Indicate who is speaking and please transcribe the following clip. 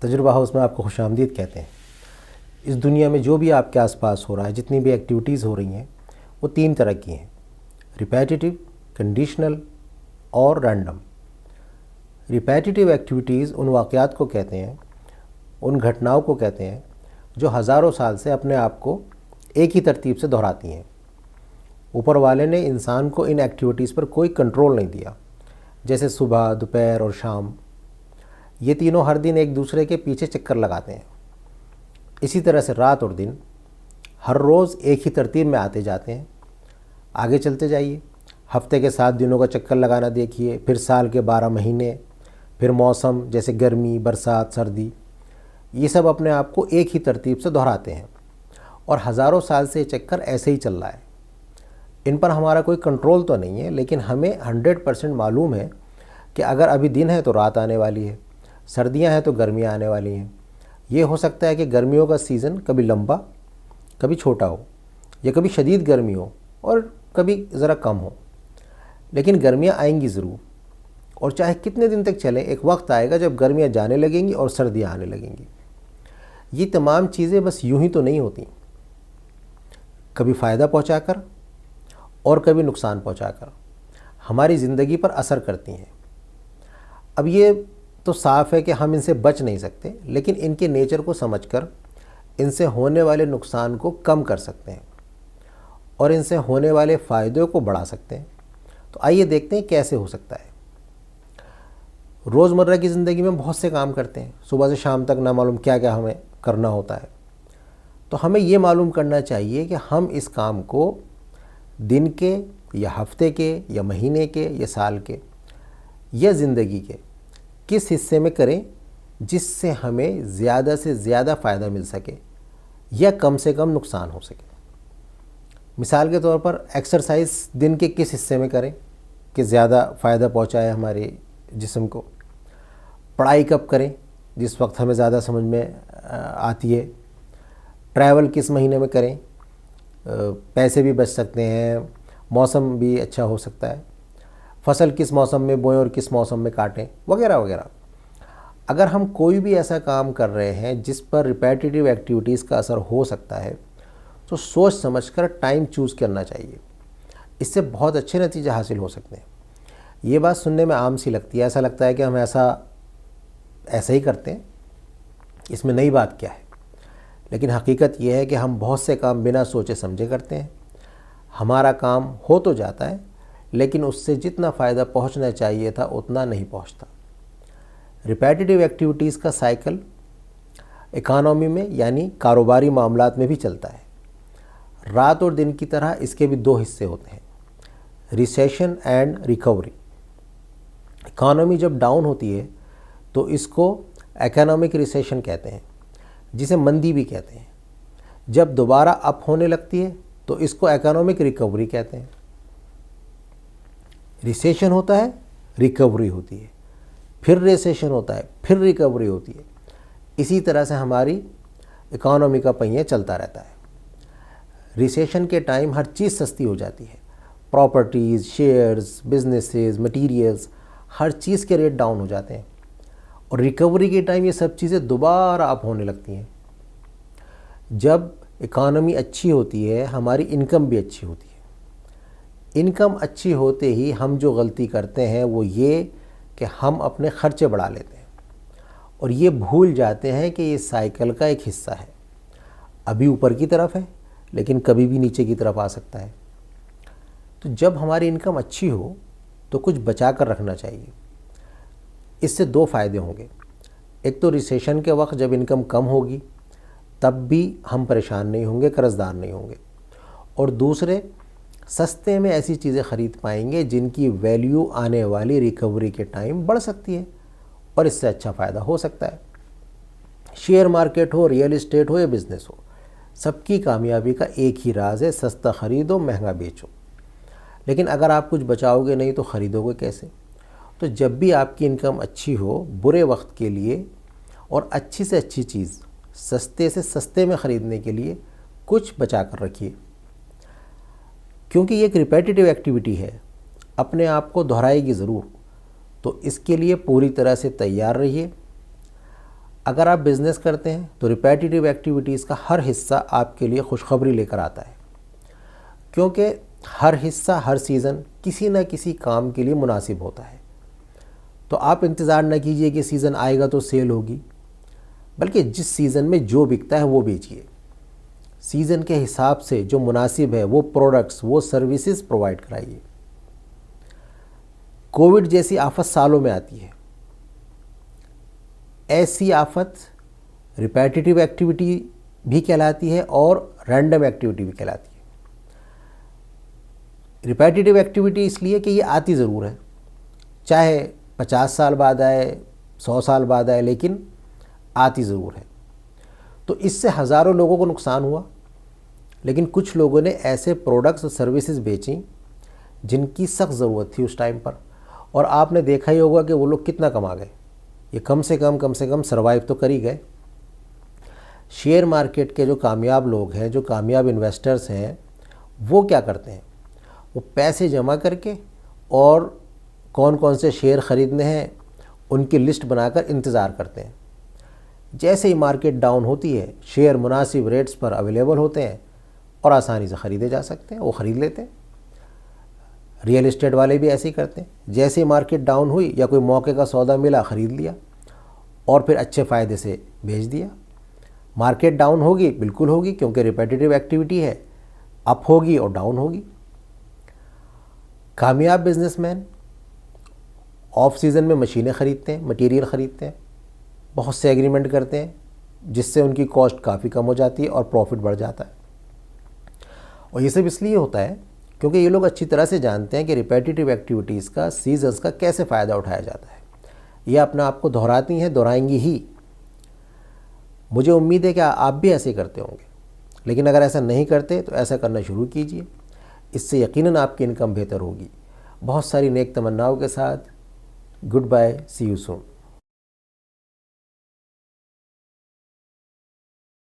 Speaker 1: तजुर्बा हाउस में आपको खुशामदीद कहते हैं। इस दुनिया में जो भी आपके आसपास हो रहा है, जितनी भी एक्टिविटीज़ हो रही हैं, वो 3 तरह की हैं: रिपैटिटिव, कंडीशनल और रैंडम। रिपैटिटिव एक्टिविटीज़ उन वाक़यात को कहते हैं, उन घटनाओं को कहते हैं जो हज़ारों साल से अपने आप को एक ही तरतीब से दोहराती हैं। ऊपर वाले ने इंसान को इन एक्टिविटीज़ पर कोई कंट्रोल नहीं दिया, जैसे सुबह, दोपहर और शाम। ये तीनों हर दिन एक दूसरे के पीछे चक्कर लगाते हैं। इसी तरह से रात और दिन हर रोज़ एक ही तरतीब में आते जाते हैं। आगे चलते जाइए, हफ्ते के 7 दिनों का चक्कर लगाना देखिए, फिर साल के 12 महीने, फिर मौसम जैसे गर्मी, बरसात, सर्दी। ये सब अपने आप को एक ही तरतीब से दोहराते हैं और हज़ारों साल से ये चक्कर ऐसे ही चल रहा है। इन पर हमारा कोई कंट्रोल तो नहीं है, लेकिन हमें 100% मालूम है कि अगर अभी दिन है तो रात आने वाली है, सर्दियां हैं तो गर्मियां आने वाली हैं। ये हो सकता है कि गर्मियों का सीज़न कभी लंबा, कभी छोटा हो, या कभी शदीद गर्मी हो और कभी ज़रा कम हो, लेकिन गर्मियां आएंगी ज़रूर। और चाहे कितने दिन तक चले, एक वक्त आएगा जब गर्मियां जाने लगेंगी और सर्दियां आने लगेंगी। ये तमाम चीज़ें बस यूं ही तो नहीं होती, कभी फ़ायदा पहुंचाकर और कभी नुकसान पहुंचाकर हमारी ज़िंदगी पर असर करती हैं। अब ये तो साफ़ है कि हम इनसे बच नहीं सकते, लेकिन इनके नेचर को समझकर इनसे होने वाले नुकसान को कम कर सकते हैं और इनसे होने वाले फ़ायदों को बढ़ा सकते हैं। तो आइए देखते हैं कैसे हो सकता है। रोज़मर्रा की ज़िंदगी में बहुत से काम करते हैं, सुबह से शाम तक ना मालूम क्या क्या हमें करना होता है। तो हमें ये मालूम करना चाहिए कि हम इस काम को दिन के या हफ्ते के या महीने के या साल के या ज़िंदगी के किस हिस्से में करें जिससे हमें ज़्यादा से ज़्यादा फ़ायदा मिल सके या कम से कम नुकसान हो सके। मिसाल के तौर पर एक्सरसाइज दिन के किस हिस्से में करें कि ज़्यादा फ़ायदा पहुंचाए हमारे जिस्म को। पढ़ाई कब करें, जिस वक्त हमें ज़्यादा समझ में आती है। ट्रैवल किस महीने में करें, पैसे भी बच सकते हैं, मौसम भी अच्छा हो सकता है। फसल किस मौसम में बोएं और किस मौसम में काटें, वगैरह वगैरह। अगर हम कोई भी ऐसा काम कर रहे हैं जिस पर रिपीटेटिव एक्टिविटीज़ का असर हो सकता है, तो सोच समझकर टाइम चूज़ करना चाहिए। इससे बहुत अच्छे नतीजे हासिल हो सकते हैं। ये बात सुनने में आम सी लगती है, ऐसा लगता है कि हम ऐसा ही करते हैं, इसमें नई बात क्या है। लेकिन हकीकत यह है कि हम बहुत से काम बिना सोचे समझे करते हैं। हमारा काम हो तो जाता है, लेकिन उससे जितना फ़ायदा पहुंचना चाहिए था उतना नहीं पहुंचता। रिपीटेटिव एक्टिविटीज़ का साइकिल इकोनॉमी में यानी कारोबारी मामलात में भी चलता है। रात और दिन की तरह इसके भी 2 हिस्से होते हैं, रिसेशन एंड रिकवरी। इकोनॉमी जब डाउन होती है तो इसको इकोनॉमिक रिसेशन कहते हैं, जिसे मंदी भी कहते हैं। जब दोबारा अप होने लगती है तो इसको इकोनॉमिक रिकवरी कहते हैं। रिसेशन होता है, रिकवरी होती है, फिर रिसेशन होता है, फिर रिकवरी होती है। इसी तरह से हमारी इकोनॉमी का पहिया चलता रहता है। रिसेशन के टाइम हर चीज़ सस्ती हो जाती है, प्रॉपर्टीज़, शेयर्स, बिजनेसेस, मटीरियल्स, हर चीज़ के रेट डाउन हो जाते हैं। और रिकवरी के टाइम ये सब चीज़ें दोबारा अप होने लगती हैं। जब इकोनॉमी अच्छी होती है, हमारी इनकम भी अच्छी होती है। इनकम अच्छी होते ही हम जो गलती करते हैं वो ये कि हम अपने खर्चे बढ़ा लेते हैं और ये भूल जाते हैं कि ये साइकिल का एक हिस्सा है। अभी ऊपर की तरफ है, लेकिन कभी भी नीचे की तरफ आ सकता है। तो जब हमारी इनकम अच्छी हो तो कुछ बचा कर रखना चाहिए। इससे 2 फ़ायदे होंगे। एक तो रिसेशन के वक्त जब इनकम कम होगी तब भी हम परेशान नहीं होंगे, कर्ज़दार नहीं होंगे। और दूसरे, सस्ते में ऐसी चीज़ें ख़रीद पाएंगे जिनकी वैल्यू आने वाली रिकवरी के टाइम बढ़ सकती है और इससे अच्छा फ़ायदा हो सकता है। शेयर मार्केट हो, रियल इस्टेट हो या बिज़नेस हो, सबकी कामयाबी का एक ही राज है, सस्ता ख़रीदो, महंगा बेचो। लेकिन अगर आप कुछ बचाओगे नहीं तो ख़रीदोगे कैसे? तो जब भी आपकी इनकम अच्छी हो, बुरे वक्त के लिए और अच्छी से अच्छी चीज़ सस्ते से सस्ते में ख़रीदने के लिए कुछ बचा कर रखिए, क्योंकि ये एक रिपीटेटिव एक्टिविटी है, अपने आप को दोहराएगी ज़रूर। तो इसके लिए पूरी तरह से तैयार रहिए। अगर आप बिज़नेस करते हैं तो रिपीटेटिव एक्टिविटीज़ का हर हिस्सा आपके लिए खुशखबरी लेकर आता है, क्योंकि हर हिस्सा हर सीज़न किसी न किसी काम के लिए मुनासिब होता है। तो आप इंतज़ार न कीजिए कि सीज़न आएगा तो सेल होगी, बल्कि जिस सीज़न में जो बिकता है वो बेचिए। सीज़न के हिसाब से जो मुनासिब है वो प्रोडक्ट्स, वो सर्विसेज प्रोवाइड कराइए। कोविड जैसी आफत सालों में आती है। ऐसी आफत रिपीटेटिव एक्टिविटी भी कहलाती है और रैंडम एक्टिविटी भी कहलाती है। रिपीटेटिव एक्टिविटी इसलिए कि ये आती ज़रूर है, चाहे 50 साल बाद आए, 100 साल बाद आए, लेकिन आती ज़रूर है। तो इससे हज़ारों लोगों को नुकसान हुआ, लेकिन कुछ लोगों ने ऐसे प्रोडक्ट्स और सर्विसेज बेची जिनकी सख्त ज़रूरत थी उस टाइम पर, और आपने देखा ही होगा कि वो लोग कितना कमा गए। ये कम से कम सर्वाइव तो कर ही गए। शेयर मार्केट के जो कामयाब लोग हैं, जो कामयाब इन्वेस्टर्स हैं, वो क्या करते हैं, वो पैसे जमा करके और कौन कौन से शेयर ख़रीदने हैं उनकी लिस्ट बनाकर इंतज़ार करते हैं। जैसे ही मार्केट डाउन होती है, शेयर मुनासिब रेट्स पर अवेलेबल होते हैं और आसानी से ख़रीदे जा सकते हैं, वो ख़रीद लेते हैं। रियल एस्टेट वाले भी ऐसे ही करते हैं। जैसे ही मार्केट डाउन हुई या कोई मौके का सौदा मिला, ख़रीद लिया और फिर अच्छे फ़ायदे से बेच दिया। मार्केट डाउन होगी, बिल्कुल होगी, क्योंकि रिपीटेटिव एक्टिविटी है, अप होगी और डाउन होगी। कामयाब बिजनेसमैन ऑफ सीज़न में मशीनें ख़रीदते हैं, मटेरियल ख़रीदते हैं, बहुत से एग्रीमेंट करते हैं, जिससे उनकी कॉस्ट काफ़ी कम हो जाती है और प्रॉफिट बढ़ जाता है। और ये सब इसलिए होता है क्योंकि ये लोग अच्छी तरह से जानते हैं कि रिपीटेटिव एक्टिविटीज़ का, सीजन्स का कैसे फ़ायदा उठाया जाता है। ये अपना आप को दोहराती हैं, दोहराएंगी ही। मुझे उम्मीद है कि आप भी ऐसे करते होंगे, लेकिन अगर ऐसा नहीं करते तो ऐसा करना शुरू कीजिए। इससे यकीनन आपकी इनकम बेहतर होगी। बहुत सारी नेक तमन्नाओं के साथ good bye, see you soon.